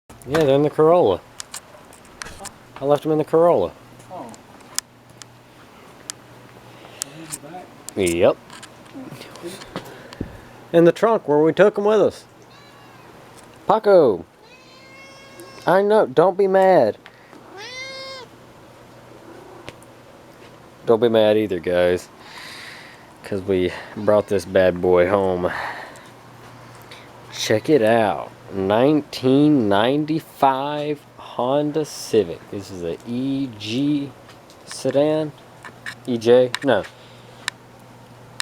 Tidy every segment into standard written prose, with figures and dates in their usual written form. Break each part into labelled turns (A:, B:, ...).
A: Yeah, they're in the Corolla. I left them in the Corolla.
B: Oh.
A: Yep. In the trunk where we took them with us. Paco! I know, don't be mad. Don't be mad either, guys. Because we brought this bad boy home. Check it out. 1995 Honda Civic. This is a EG sedan. EJ? No.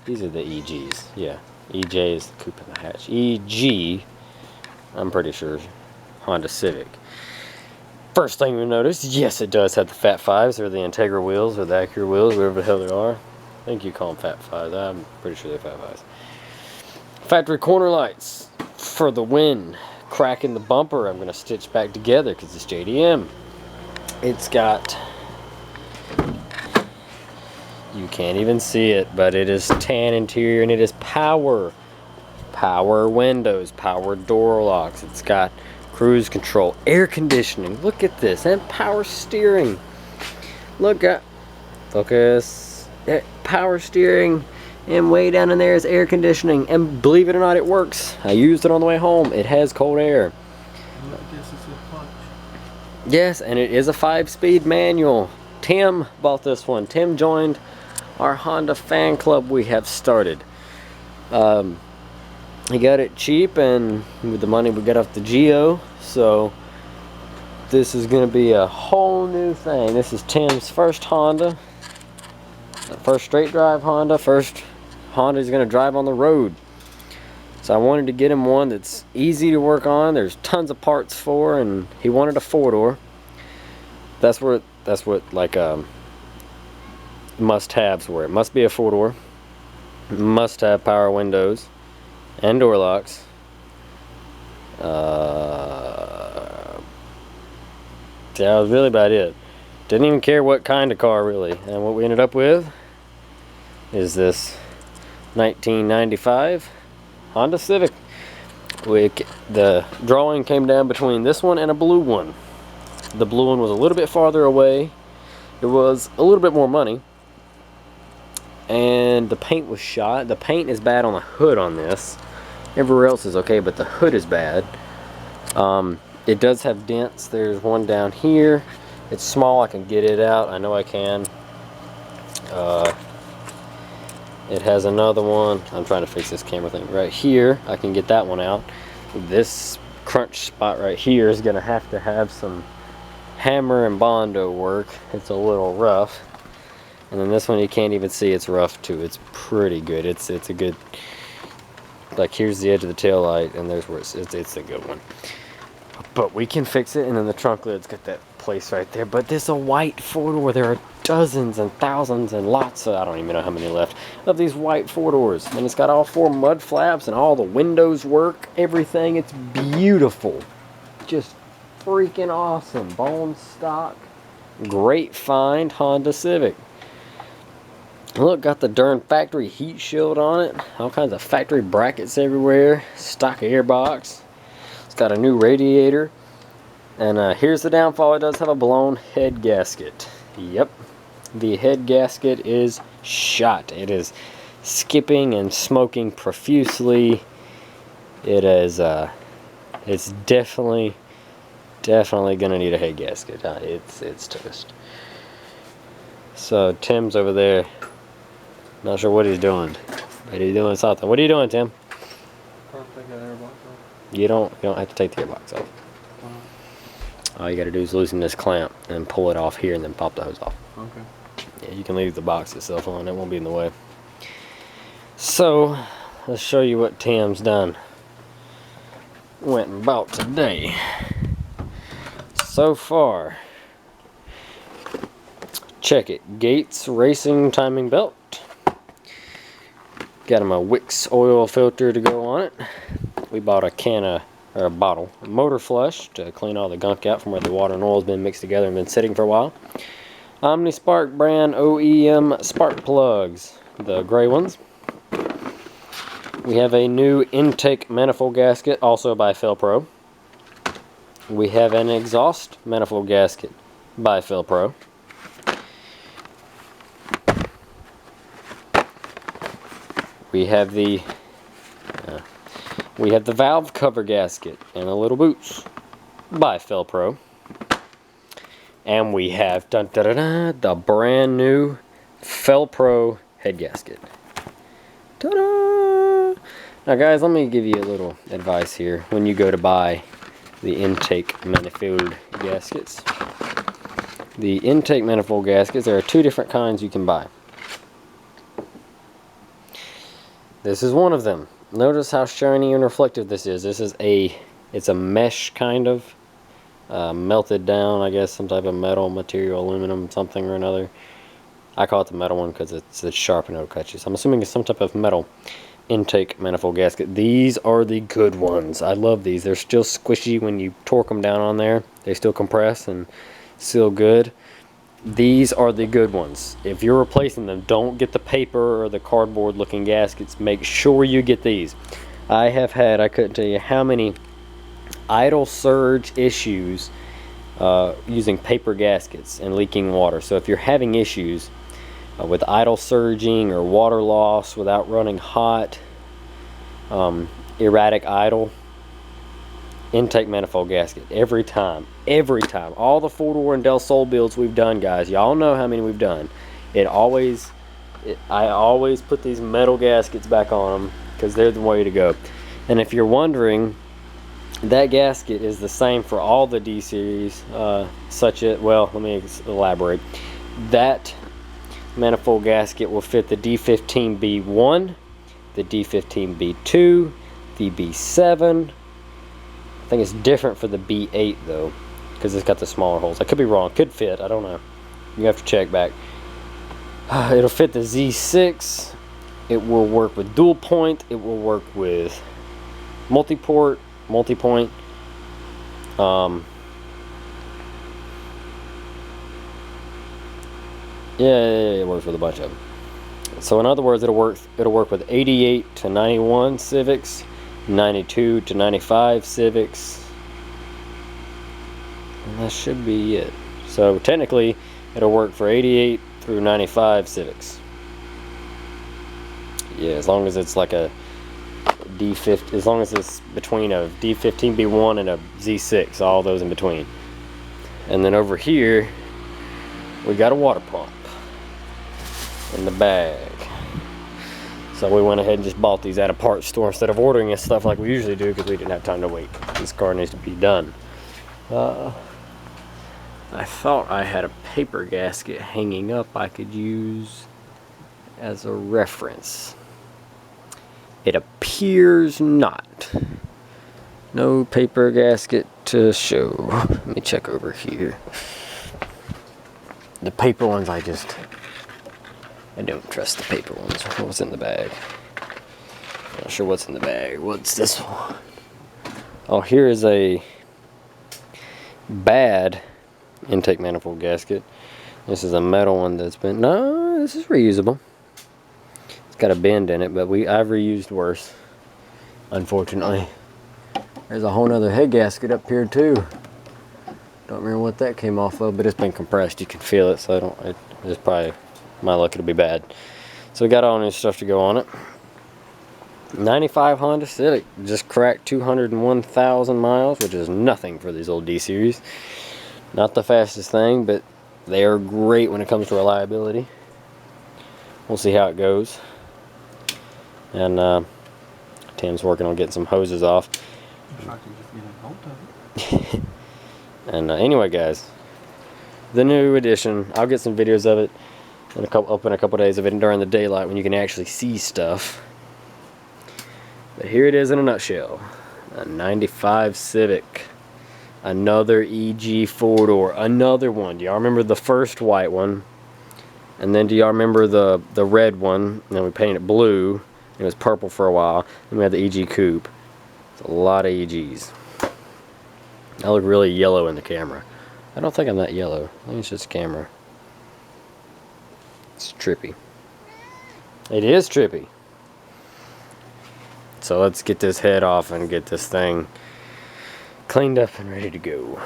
A: These are the EGs. Yeah. EJ is the coupe and the hatch. EG, I'm pretty sure, Honda Civic. First thing we notice, yes, it does have the Fat Fives, or the Integra wheels, or the Acura wheels, whatever the hell they are. I think you call them Fat Fives. I'm pretty sure they're Fat Fives. Factory corner lights for the win. Cracking the bumper, I'm going to stitch back together because it's JDM. It's got, you can't even see it, but it is tan interior and it is power windows, power door locks. It's got cruise control, air conditioning. Look at this, and power steering. Look at, focus, power steering. And way down in there is air conditioning, and believe it or not, it works. I used it on the way home. It has cold air. Yes, and it is a 5-speed manual. Tim bought this one. Tim joined our Honda fan club we have started. He got it cheap, and with the money we got off the Geo, so this is going to be a whole new thing. This is Tim's first Honda. First straight drive Honda. First Honda is going to drive on the road. So I wanted to get him one that's easy to work on. There's tons of parts for, and he wanted a 4-door. That's what like must-haves were. It must be a 4-door. Must have power windows and door locks. Yeah, that was really about it. Didn't even care what kind of car, really. And what we ended up with is this 1995 Honda Civic. The drawing came down between this one and a blue one. The blue one was a little bit farther away. It was a little bit more money. And the paint was shot. The paint is bad on the hood on this. Everywhere else is okay, but the hood is bad. It does have dents. There's one down here. It's small. I can get it out. I know I can. It has another one. I'm trying to fix this camera thing right here. I can get that one out. This crunch spot right here is going to have some hammer and Bondo work. It's a little rough. And then this one you can't even see, it's rough too. It's pretty good. It's a good, like here's the edge of the tail light, and there's where it's a good one. But we can fix it, and then the trunk lid's got that place right there. But this is a white 4-door. There are dozens and thousands and lots of, I don't even know how many left, of these white 4-doors. And it's got all 4 mud flaps, and all the windows work, everything. It's beautiful. Just freaking awesome. Bone stock. Great find Honda Civic. Look, got the darn factory heat shield on it. All kinds of factory brackets everywhere. Stock airbox. It's got a new radiator. And here's the downfall. It does have a blown head gasket. Yep. The head gasket is shot. It is skipping and smoking profusely. It is, it's definitely gonna need a head gasket. It's toast. So Tim's over there. Not sure what he's doing, but he's doing something. What are you doing, Tim? You don't have to take the airbox off. All you got to do is loosen this clamp and pull it off here, and then pop the hose off.
B: Okay.
A: Yeah, you can leave the box itself on. It won't be in the way. So let's show you what Tim's done. Went and bought today. So far, check it. Gates racing timing belt. Got him a Wix oil filter to go on it. We bought a bottle, a motor flush to clean all the gunk out from where the water and oil has been mixed together and been sitting for a while. OmniSpark brand OEM spark plugs, the gray ones. We have a new intake manifold gasket, also by Felpro. We have an exhaust manifold gasket by Felpro. We have the valve cover gasket and a little boots by Felpro. And we have the brand new Felpro head gasket. Ta-da! Now guys, let me give you a little advice here when you go to buy the intake manifold gaskets. The intake manifold gaskets, there are two different kinds you can buy. This is one of them. Notice how shiny and reflective this is. It's a mesh kind of. Melted down, I guess, some type of metal material, aluminum, something or another. I call it the metal one because it's sharp and it'll cut you. So I'm assuming it's some type of metal intake manifold gasket. These are the good ones. I love these. They're still squishy when you torque them down on there. They still compress and seal good. These are the good ones. If you're replacing them, don't get the paper or the cardboard looking gaskets. Make sure you get these. I have had, I couldn't tell you how many idle surge issues using paper gaskets and leaking water. So if you're having issues with idle surging or water loss without running hot, erratic idle, intake manifold gasket every time. All the 4-door and Del Sol builds we've done, guys, y'all know how many we've done. I always put these metal gaskets back on them because they're the way to go. And if you're wondering, that gasket is the same for all the D series, well, let me elaborate. That manifold gasket will fit the D15B1, the D15B2, the B7. I think it's different for the B8 though, because it's got the smaller holes. I could be wrong, could fit, I don't know. You have to check back. It'll fit the Z6. It will work with dual point. It will work with multi-port, multi-point. It works with a bunch of them. So in other words, it'll work with 88 to 91 Civics, 92 to 95 Civics, and that should be it. So technically it'll work for 88 through 95 Civics. Yeah, as long as it's like a D50, as long as it's between a D15B1 and a Z6, all those in between. And then over here we got a water pump in the bag. So we went ahead and just bought these at a parts store instead of ordering this stuff like we usually do, because we didn't have time to wait. This car needs to be done. I thought I had a paper gasket hanging up I could use as a reference. It appears not. No paper gasket to show. Let me check over here. The paper ones, I don't trust the paper ones. What's in the bag? Not sure what's in the bag. What's this one? Oh, here is a bad intake manifold gasket. This is a metal one that's been, no, this is reusable. It's got a bend in it, but I've reused worse, unfortunately. There's a whole nother head gasket up here too. Don't remember what that came off of, but it's been compressed. You can feel it, so it's probably, my luck, it'll be bad. So we got all new stuff to go on it. 95 Honda Civic, just cracked 201,000 miles, which is nothing for these old D series. Not the fastest thing, but they are great when it comes to reliability. We'll see how it goes. And Tim's working on getting some hoses off. And anyway, guys, the new edition, I'll get some videos of it in up in a couple days of it during the daylight when you can actually see stuff. But here it is in a nutshell. A 95 Civic. Another EG 4-door. Another one. Do y'all remember the first white one? And then do y'all remember the red one? And then we painted it blue. It was purple for a while. Then we had the EG Coupe. It's a lot of EGs. I look really yellow in the camera. I don't think I'm that yellow. I think it's just camera. It's trippy. It is trippy. So let's get this head off and get this thing cleaned up and ready to go.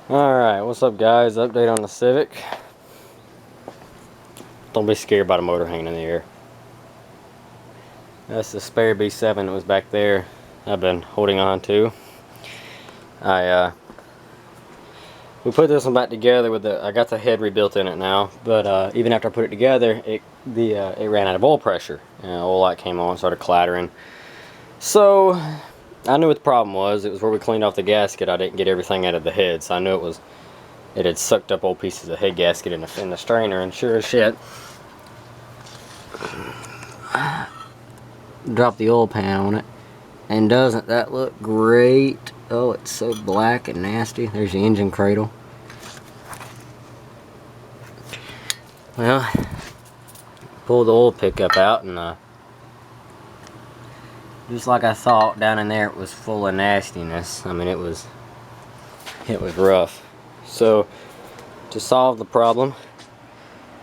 A: Alright, what's up guys? Update on the Civic. Don't be scared by the motor hanging in the air. That's the spare B7 that was back there I've been holding on to. We put this one back together with I got the head rebuilt in it now, but even after I put it together, it ran out of oil pressure. Oil light came on, started clattering. So I knew what the problem was. It was where we cleaned off the gasket. I didn't get everything out of the head, so I knew it had sucked up old pieces of head gasket in the strainer, and sure as shit, drop the oil pan on it, and doesn't that look great? Oh, it's so black and nasty. There's the engine cradle. Well, pull the oil pickup out, and just like I thought, down in there it was full of nastiness. I mean, it was rough. So to solve the problem,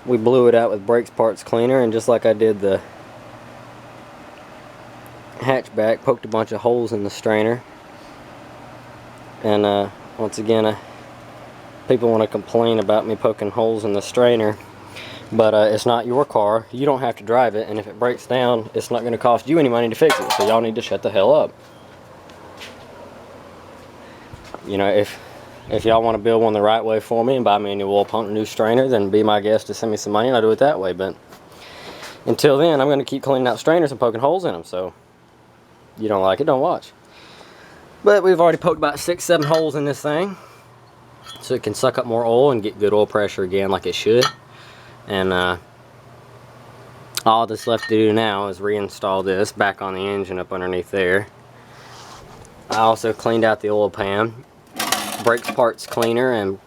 A: we blew it out with brakes parts cleaner, and just like I did the hatchback, poked a bunch of holes in the strainer. And once again, people want to complain about me poking holes in the strainer, but it's not your car. You don't have to drive it, and if it breaks down, it's not going to cost you any money to fix it, so y'all need to shut the hell up. You know, if y'all want to build one the right way for me and buy me a new oil pump and a new strainer, then be my guest to send me some money and I'll do it that way. But until then, I'm going to keep cleaning out strainers and poking holes in them, so you don't like it, don't watch. But we've already poked about 6-7 holes in this thing, so it can suck up more oil and get good oil pressure again like it should. And all that's left to do now is reinstall this back on the engine up underneath there. I also cleaned out the oil pan. Brakes parts cleaner and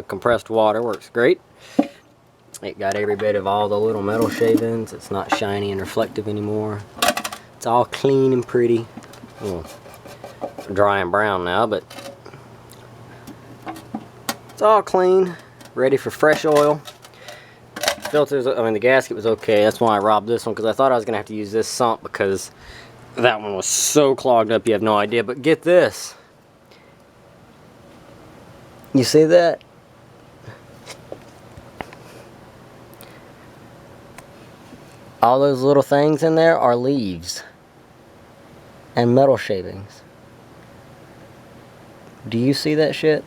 A: compressed water works great. It got every bit of all the little metal shavings. It's not shiny and reflective anymore. It's all clean and pretty. Dry and brown now, but it's all clean, ready for fresh oil. Filters, I mean, the gasket was okay. That's why I robbed this one, because I thought I was gonna have to use this sump because that one was so clogged up you have no idea. But get this, you see that? All those little things in there are leaves and metal shavings. Do you see that shit?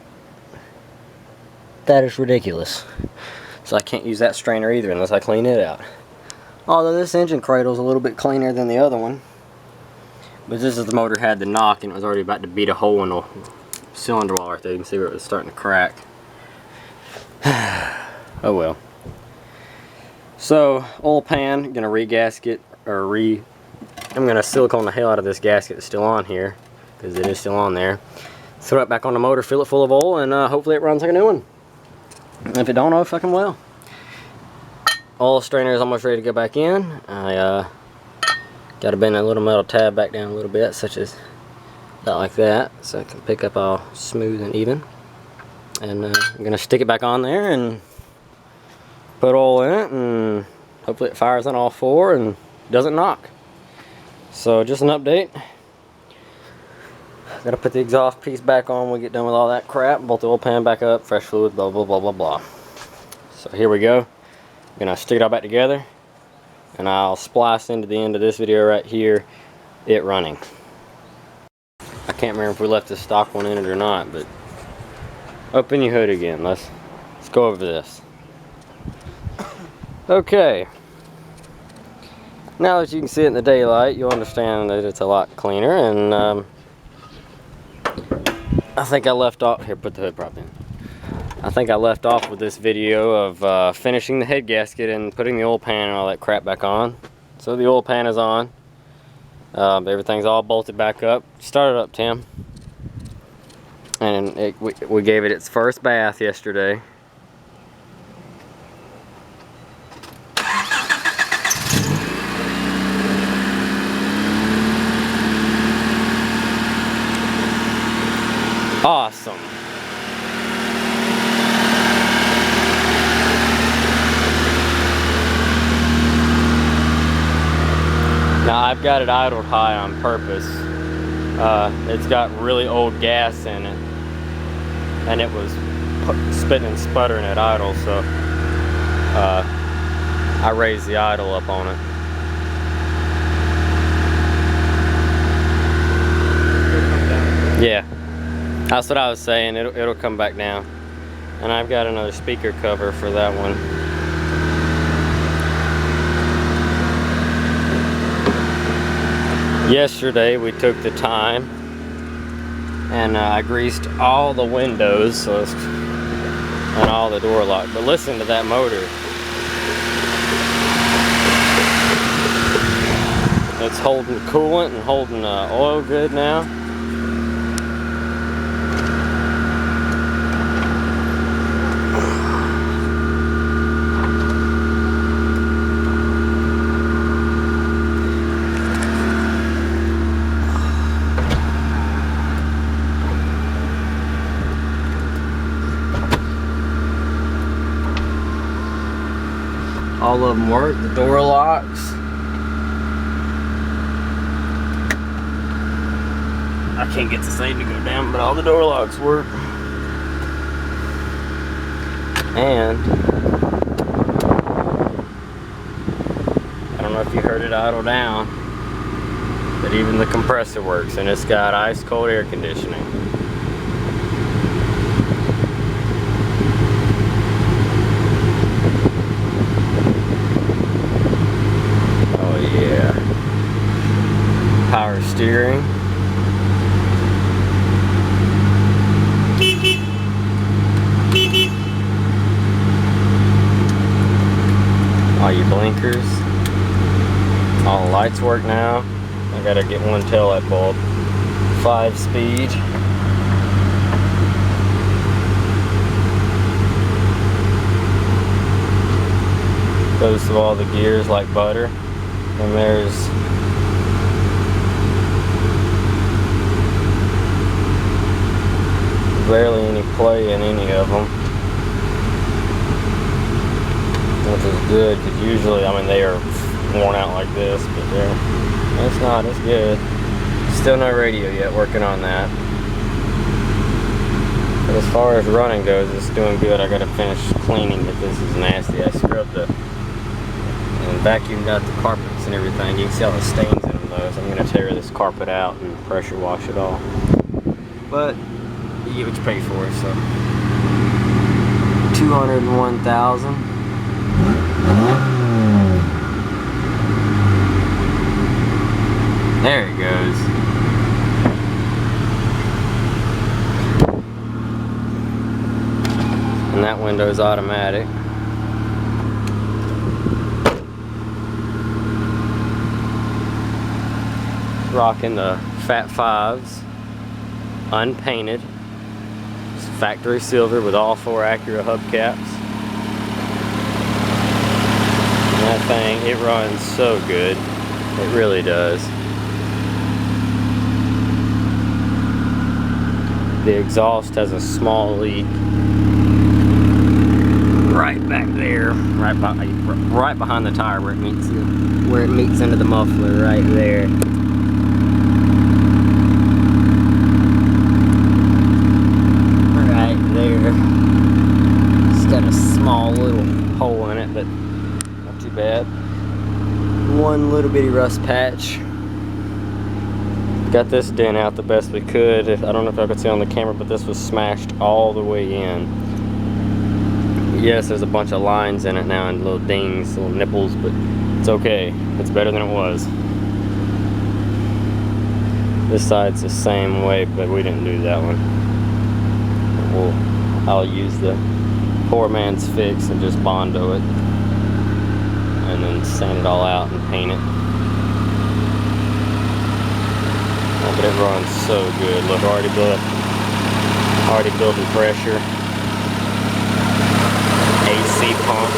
A: That is ridiculous. So I can't use that strainer either unless I clean it out. Although this engine cradle is a little bit cleaner than the other one. But this is the motor had the knock, and it was already about to beat a hole in the cylinder wall right there. You can see where it was starting to crack. Oh well. So, oil pan, gonna re-gasket, or I'm gonna silicone the hell out of this gasket that's still on here, because it is still on there. Throw it back on the motor, fill it full of oil, and hopefully it runs like a new one. If it don't, oh fucking well. Oil strainer is almost ready to go back in. I got to bend a little metal tab back down a little bit, such as that, like that, so it can pick up all smooth and even. And I'm gonna stick it back on there and put oil in it, and hopefully it fires on all four and doesn't knock. So just an update. Gotta put the exhaust piece back on when we get done with all that crap. Bolt the oil pan back up, fresh fluid, blah blah blah blah blah. So here we go. I'm gonna stick it all back together, and I'll splice into the end of this video right here it running. I can't remember if we left the stock one in it or not, but open your hood again. Let's go over this. Okay. Now that you can see it in the daylight, you'll understand that it's a lot cleaner, and I think I left off, here, put the hood prop in. I think I left off with this video of finishing the head gasket and putting the oil pan and all that crap back on. So the oil pan is on. Everything's all bolted back up. Start it up, Tim. And we gave it its first bath yesterday. Awesome. Now I've got it idled high on purpose It's got really old gas in it, and it was spitting and sputtering at idle, so I raised the idle up on it. Yeah, that's what I was saying. It'll come back down. And I've got another speaker cover for that one. Yesterday we took the time and I greased all the windows and all the door locks. But listen to that motor. It's holding coolant and holding oil good now. All of them work, the door locks. I can't get this thing to go down, but all the door locks work. And I don't know if you heard it idle down, but even the compressor works, and it's got ice cold air conditioning. Power steering. All your blinkers. All the lights work now. I gotta get one tail light bulb. 5-speed. Goes through all the gears like butter. And there's barely any play in any of them, which is good because usually, I mean, they are worn out like this, but it's not, it's good. Still no radio yet, working on that. But as far as running goes, it's doing good. I gotta finish cleaning, but this is nasty. I scrubbed and vacuumed out the carpets and everything. You can see all the stains in them though, so I'm gonna tear this carpet out and pressure wash it all. But you get what you pay for, so 201,000. There it goes. And that window is automatic. Rocking the Fat Fives, unpainted. Factory silver with all 4 Acura hubcaps. And that thing, it runs so good. It really does. The exhaust has a small leak right back there, right behind the tire where it meets into the muffler, right there. It's got a small little hole in it, but not too bad. One little bitty rust patch. Got this dent out the best we could. I don't know if I could see on the camera, but this was smashed all the way in. Yes, there's a bunch of lines in it now and little dings, little nipples, but it's okay. It's better than it was. This side's the same way, but we didn't do that one. I'll use the poor man's fix and just Bondo it, and then sand it all out and paint it. Oh, but it runs so good. Look, already building pressure. AC pump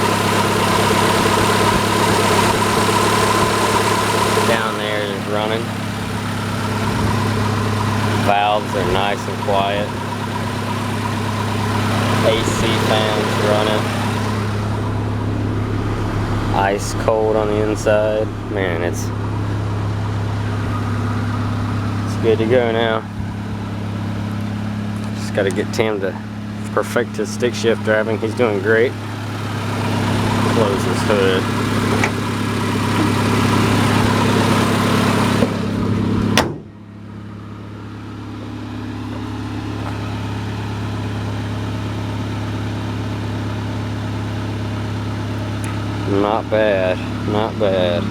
A: down there is running. Valves are nice and quiet. AC fans running. Ice cold on the inside. Man, it's good to go now. Just got to get Tim to perfect his stick shift driving. He's doing great. Close his hood. Not bad, not bad.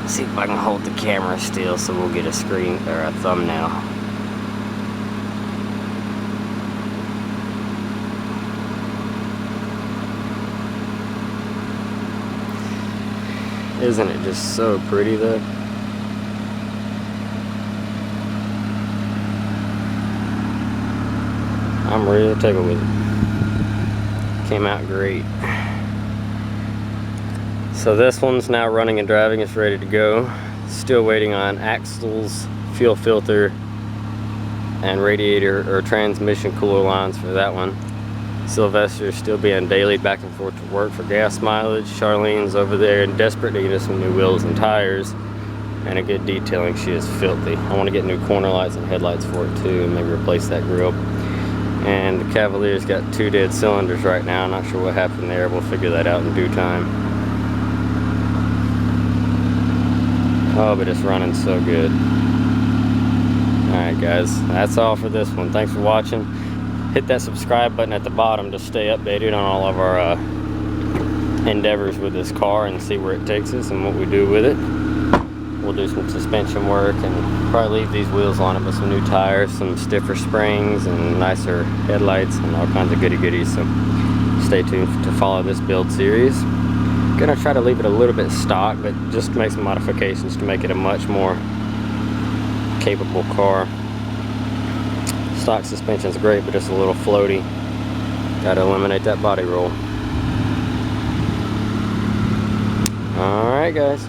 A: See if I can hold the camera still so we'll get a screen or a thumbnail. Isn't it just so pretty though? I'm real tickled with it. Came out great. So this one's now running and driving. It's ready to go. Still waiting on axles, fuel filter, and radiator or transmission cooler lines for that one. Sylvester's still being dailied back and forth to work for gas mileage. Charlene's over there and desperate to get us some new wheels and tires and a good detailing. She is filthy. I want to get new corner lights and headlights for it too, and maybe replace that grille. And the Cavalier's got 2 dead cylinders right now. I'm not sure what happened there. We'll figure that out in due time. Oh, but it's running so good. Alright guys, that's all for this one. Thanks for watching. Hit that subscribe button at the bottom to stay updated on all of our endeavors with this car and see where it takes us and what we do with it. We'll do some suspension work and probably leave these wheels on it with some new tires, some stiffer springs, and nicer headlights, and all kinds of goodies. So stay tuned to follow this build series. Gonna try to leave it a little bit stock, but just make some modifications to make it a much more capable car. Stock suspension's great, but it's a little floaty. Gotta eliminate that body roll. Alright guys.